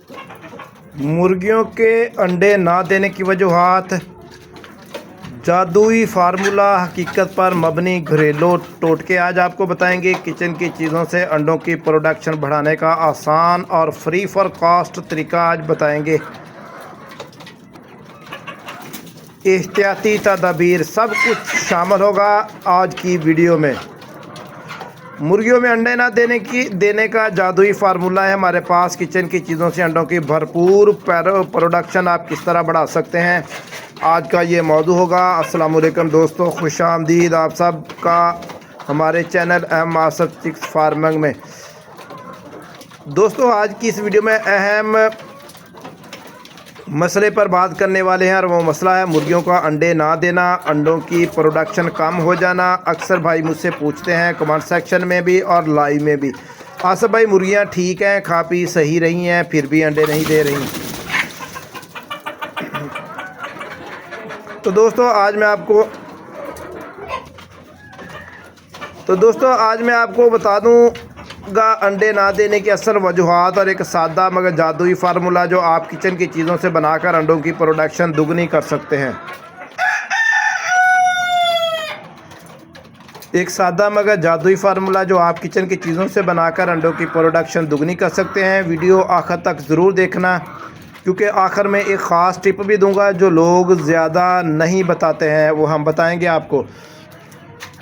मुर्गियों के अंडे ना देने की वजूहात, जादुई फार्मूला, हकीकत पर मबनी घरेलू टोटके आज आपको बताएंगे। किचन की चीज़ों से अंडों की प्रोडक्शन बढ़ाने का आसान और फ्री फॉर कॉस्ट तरीका आज बताएंगे। एहतियाती तदाबीर सब कुछ शामिल होगा आज की वीडियो में। मुर्गियों में अंडे ना देने का जादुई फार्मूला है हमारे पास। किचन की चीज़ों से अंडों की भरपूर प्रोडक्शन आप किस तरह बढ़ा सकते हैं, आज का ये मौजू होगा। अस्सलाम वालेकुम दोस्तों, खुश आमदीद आप सब का हमारे channel M Asaf chicks farming में। दोस्तों आज की इस वीडियो में अहम मसले पर बात करने वाले हैं और वो मसला है मुर्गियों का अंडे ना देना, अंडों की प्रोडक्शन कम हो जाना। अक्सर भाई मुझसे पूछते हैं कमेंट सेक्शन में भी और लाइव में भी, आसफ भाई मुर्गियां ठीक हैं, खा पी सही रही हैं, फिर भी अंडे नहीं दे रही। तो दोस्तों आज मैं आपको बता दूंगा अंडे ना देने की असल वजूहात और एक सादा मगर जादुई फार्मूला जो आप किचन की चीज़ों से बनाकर अंडों की प्रोडक्शन दुगनी कर सकते हैं। एक सादा मगर जादुई फार्मूला जो आप किचन की चीज़ों से बनाकर अंडों की प्रोडक्शन दुगनी कर सकते हैं। वीडियो आखिर तक ज़रूर देखना, क्योंकि आखिर में एक ख़ास टिप भी दूंगा जो लोग ज़्यादा नहीं बताते हैं, वो हम बताएंगे आपको।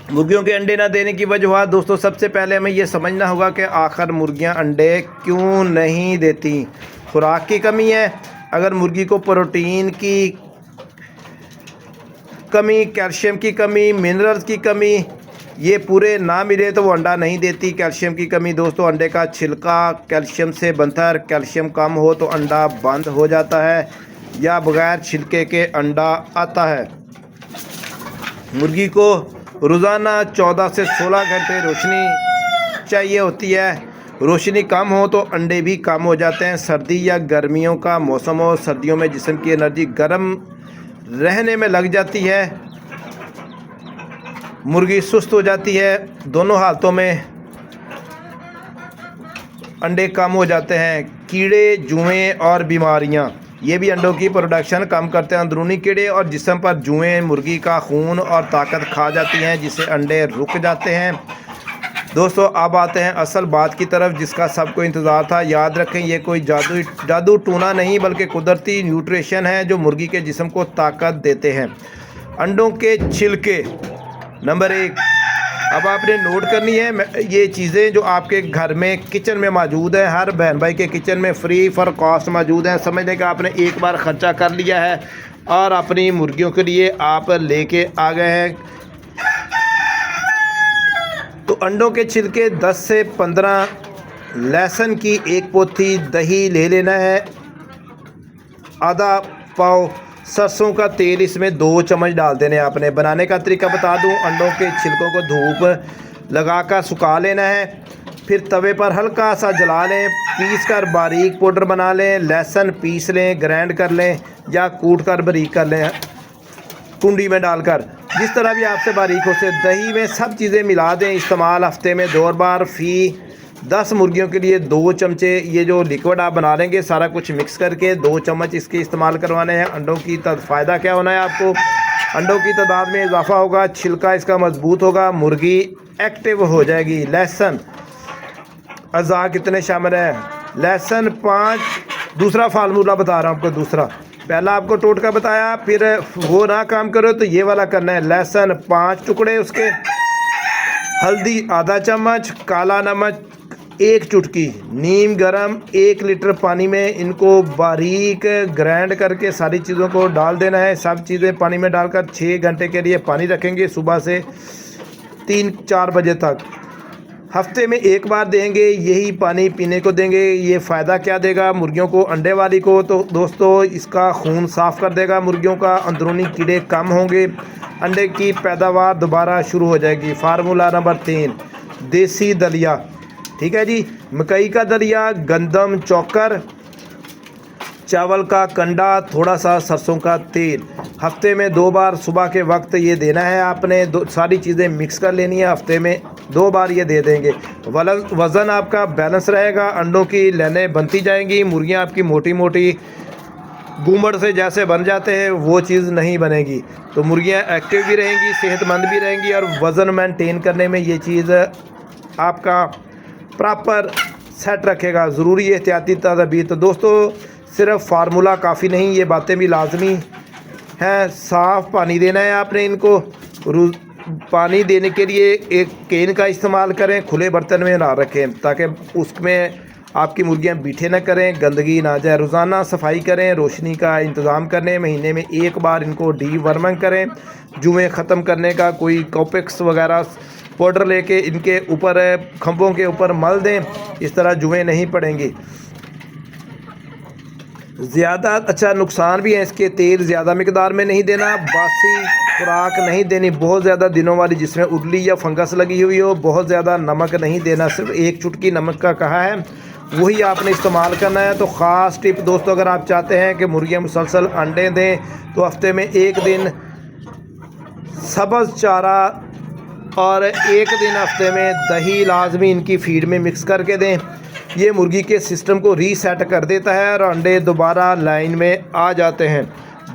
मुर्गियों के अंडे ना देने की वजूहात दोस्तों, सबसे पहले हमें ये समझना होगा कि आखिर मुर्गियां अंडे क्यों नहीं देती। खुराक की कमी है। अगर मुर्गी को प्रोटीन की कमी, कैल्शियम की कमी, मिनरल्स की कमी ये पूरे ना मिले तो वो अंडा नहीं देती। कैल्शियम की कमी दोस्तों, अंडे का छिलका कैल्शियम से बनता है, कैल्शियम कम हो तो अंडा बंद हो जाता है या बगैर छिलके के अंडा आता है। मुर्गी को रोज़ाना 14 से 16 घंटे रोशनी चाहिए होती है। रोशनी कम हो तो अंडे भी कम हो जाते हैं। सर्दी या गर्मियों का मौसम हो, सर्दियों में जिस्म की एनर्जी गर्म रहने में लग जाती है, मुर्गी सुस्त हो जाती है। दोनों हालतों में अंडे कम हो जाते हैं। कीड़े, जुएँ और बीमारियां ये भी अंडों की प्रोडक्शन कम करते हैं। अंदरूनी कीड़े और जिस्म पर जुएँ मुर्गी का खून और ताकत खा जाती हैं, जिससे अंडे रुक जाते हैं। दोस्तों अब आते हैं असल बात की तरफ जिसका सबको इंतज़ार था। याद रखें ये कोई जादू टूना नहीं बल्कि कुदरती न्यूट्रिशन है जो मुर्गी के जिस्म को ताकत देते हैं। अंडों के छिलके नंबर 1। अब आपने नोट करनी है ये चीज़ें जो आपके घर में किचन में मौजूद है, हर बहन भाई के किचन में फ्री फॉर कॉस्ट मौजूद है। समझ लें कि आपने एक बार ख़र्चा कर लिया है और अपनी मुर्गियों के लिए आप लेके आ गए हैं। तो अंडों के छिलके 10 से 15, लहसुन की 1 पोथी, दही ले लेना है आधा पाव, सरसों का तेल इसमें 2 चम्मच डाल देने आपने। बनाने का तरीका बता दूं, अंडों के छिलकों को धूप लगाकर सुखा लेना है, फिर तवे पर हल्का सा जला लें, पीस कर बारीक पाउडर बना लें। लहसुन पीस लें, ग्राइंड कर लें या कूट कर बारीक कर लें कुंडी में डालकर, जिस तरह भी आपसे बारीक हो से। दही में सब चीज़ें मिला दें। इस्तेमाल हफ्ते में 2 बार। फी 10 मुर्गियों के लिए 2 चमचे ये जो लिक्विड आप बना लेंगे सारा कुछ मिक्स करके 2 चम्मच इसके इस्तेमाल करवाने हैं। अंडों की फ़ायदा क्या होना है आपको, अंडों की तादाद में इजाफा होगा, छिलका इसका मजबूत होगा, मुर्गी एक्टिव हो जाएगी। लहसुन अज़ा कितने शामिल है, लहसुन 5। दूसरा फार्मूला बता रहा हूँ आपको। दूसरा, पहला आपको टोटका बताया, फिर वो ना काम करो तो ये वाला करना है। लहसुन 5 टुकड़े उसके, हल्दी आधा चम्मच, काला नमक 1 चुटकी, नीम गरम 1 लीटर पानी में इनको बारीक ग्राइंड करके सारी चीज़ों को डाल देना है। सब चीज़ें पानी में डालकर 6 घंटे के लिए पानी रखेंगे, सुबह से 3-4 बजे तक। हफ्ते में 1 बार देंगे, यही पानी पीने को देंगे। ये फ़ायदा क्या देगा मुर्गियों को, अंडे वाली को, तो दोस्तों इसका खून साफ़ कर देगा मुर्गियों का, अंदरूनी कीड़े कम होंगे, अंडे की पैदावार दोबारा शुरू हो जाएगी। फार्मूला नंबर 3, देसी दलिया। ठीक है जी, मकई का दलिया, गंदम चोकर, चावल का कंडा, थोड़ा सा सरसों का तेल, हफ्ते में 2 बार सुबह के वक्त ये देना है आपने। सारी चीज़ें मिक्स कर लेनी है, हफ्ते में 2 बार ये दे देंगे। वज़न आपका बैलेंस रहेगा, अंडों की लाइनें बनती जाएंगी, मुर्गियाँ आपकी मोटी मोटी घूमड़ से जैसे बन जाते हैं वो चीज़ नहीं बनेगी। तो मुर्गियाँ एक्टिव भी रहेंगी, सेहतमंद भी रहेंगी और वज़न मेंटेन करने में ये चीज़ आपका प्रॉपर सेट रखेगा। ज़रूरी एहतियाती तदबीर। तो दोस्तों सिर्फ फार्मूला काफ़ी नहीं, ये बातें भी लाजमी हैं। साफ़ पानी देना है आपने इनको। पानी देने के लिए एक केन का इस्तेमाल करें, खुले बर्तन में ना रखें ताकि उसमें आपकी मुर्गियां बीठे ना करें, गंदगी ना जाए। रोज़ाना सफाई करें, रोशनी का इंतज़ाम करें, महीने में 1 बार इनको डीवर्मिंग करें। जुएँ ख़त्म करने का कोई कॉपेक्स वगैरह पाउडर लेके इनके ऊपर खंभों के ऊपर मल दें, इस तरह जुएँ नहीं पड़ेंगी। ज़्यादा अच्छा नुकसान भी है इसके, तेल ज़्यादा मिकदार में नहीं देना, बासी खुराक नहीं देनी बहुत ज़्यादा दिनों वाली जिसमें उर्ली या फंगस लगी हुई हो, बहुत ज़्यादा नमक नहीं देना, सिर्फ 1 चुटकी नमक का कहा है वही आपने इस्तेमाल करना है। तो ख़ास टिप दोस्तों, अगर आप चाहते हैं कि मुर्गियाँ मुसलसल अंडे दें तो हफ्ते में 1 दिन सब्ज़ चारा और 1 दिन हफ्ते में दही लाजमी इनकी फीड में मिक्स करके दें। ये मुर्गी के सिस्टम को रीसेट कर देता है और अंडे दोबारा लाइन में आ जाते हैं।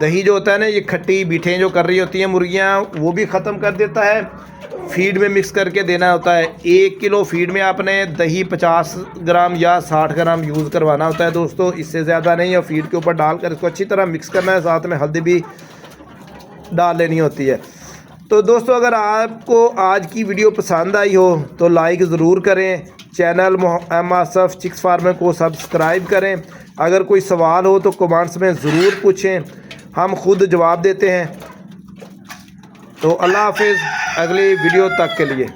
दही जो होता है ना, ये खट्टी मीठे जो कर रही होती हैं मुर्गियाँ, वो भी ख़त्म कर देता है। फीड में मिक्स करके देना होता है। 1 किलो फीड में आपने दही 50 ग्राम या 60 ग्राम यूज़ करवाना होता है दोस्तों, इससे ज़्यादा नहीं। और फीड के ऊपर डालकर इसको अच्छी तरह मिक्स करना है, साथ में हल्दी भी डाल लेनी होती है। तो दोस्तों अगर आपको आज की वीडियो पसंद आई हो तो लाइक ज़रूर करें, channel M Asaf chicks farmer को सब्सक्राइब करें। अगर कोई सवाल हो तो कमेंट्स में ज़रूर पूछें, हम खुद जवाब देते हैं। तो अल्लाह हाफिज़, अगली वीडियो तक के लिए।